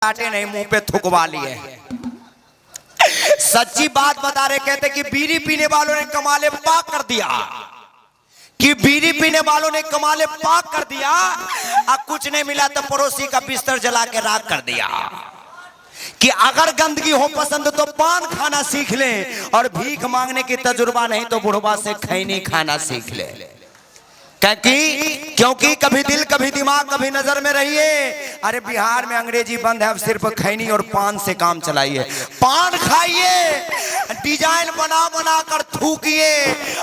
चाटे नहीं, मुंह पे थुकवा लिए। सच्ची बात बता रहे, कहते कि बीड़ी पीने वालों ने कमाले पाक कर दिया, कि बीड़ी पीने वालों ने कमाले पाक कर दिया। अब कुछ नहीं मिला तो पड़ोसी का बिस्तर जला के राख कर दिया। कि अगर गंदगी हो पसंद तो पान खाना सीख ले, और भीख मांगने की तजुर्बा नहीं तो बुढ़वा से खैनी खाना सीख ले। क्योंकि कभी दिल कभी दिमाग कभी नजर में रहिए। अरे बिहार में अंग्रेजी बंद है, अब सिर्फ खैनी और पान से काम चलाइए। पान खाइए, डिजाइन बना बना कर थूकिए,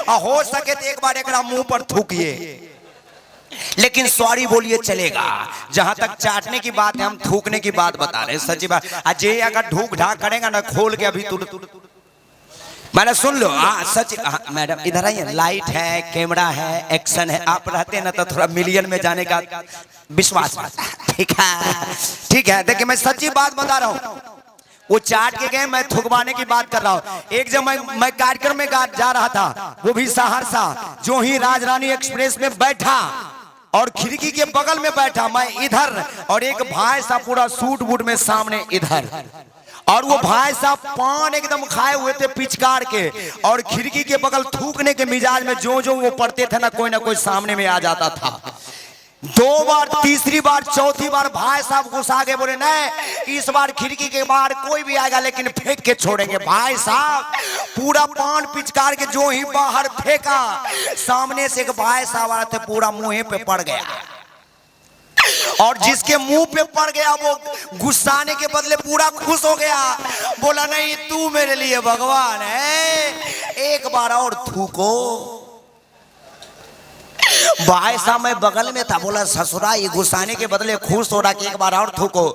और हो सके तो एक बार एक मुंह पर थूकिए, लेकिन सॉरी बोलिए चलेगा। जहां तक चाटने की बात है, हम थूकने की बात बता रहे हैं। सच्ची बात, अजय अगर ढूक ढाक करेगा ना, खोल के अभी मैंने सुन लो। सच मैडम इधर आइए, लाइट है, कैमरा है, एक्शन है, आप रहते हैं ना तो थोड़ा मिलियन में जाने का विश्वास। ठीक है, ठीक है। देखिए मैं सच्ची बात बता रहा हूँ, वो चाट के गए, मैं थुकवाने की बात कर रहा हूँ। एक जब मैं कार्यक्रम में जा रहा था, वो भी सहरसा। जो ही राजरानी एक्सप्रेस में बैठा और खिड़की के बगल में बैठा, मैं इधर, और एक भाई साहब पूरा सूट बूट में सामने इधर, और वो भाई साहब पान एकदम खाए हुए थे पिचकार के, और खिड़की के बगल थूकने के मिजाज में जो जो वो पढ़ते थे ना कोई सामने में आ जाता था। 2 बार, तीसरी बार, चौथी बार भाई साहब गुस्सा के बोले, नहीं इस बार खिड़की के बाहर कोई भी आएगा लेकिन फेंक के छोड़ेंगे। भाई साहब पूरा पान पिचकार के जो ही बाहर फेंका, सामने से एक भाई साहब आ रहे थे, पूरा मुंह पे पड़ गया, और जिसके मुंह पे पड़ गया वो गुस्साने के बदले पूरा खुश हो गया। बोला नहीं तू मेरे लिए भगवान है, एक बार और थूको। भाई साहब मैं बगल में था, बोला ससुरा ये गुस्साने के बदले खुश हो रहा कि एक बार और थूको।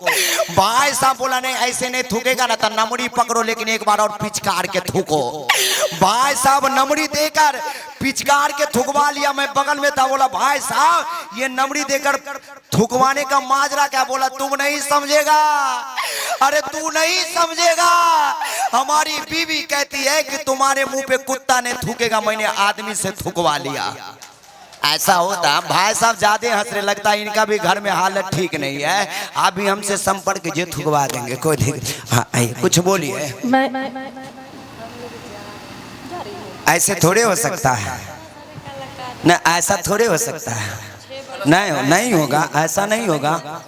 भाई साहब बोला नहीं ऐसे नहीं थूकेगा ना तो नमड़ी पकड़ो, लेकिन एक बार और पिचकार के थूको। भाई साहब नमड़ी देकर पिचकार के थुकवा लिया। मैं बगल में था, बोला भाई साहब ये नमड़ी देकर थुकवाने का माजरा क्या? बोला तुम नहीं समझेगा, अरे तू नहीं समझेगा। हमारी बीवी कहती है कि तुम्हारे मुंह पे कुत्ता ने थूकेगा, मैंने आदमी से थुकवा लिया। ऐसा होता। भाई साहब ज्यादा हंस रहे, लगता है इनका भी घर में हालत ठीक नहीं है। आप भी हमसे संपर्क कीजिए, थुकवा देंगे कोई दिक्कत। हाँ कुछ बोलिए। ऐसे थोड़े हो सकता है ना, ऐसा थोड़े हो सकता है। नहीं होगा, ऐसा नहीं होगा।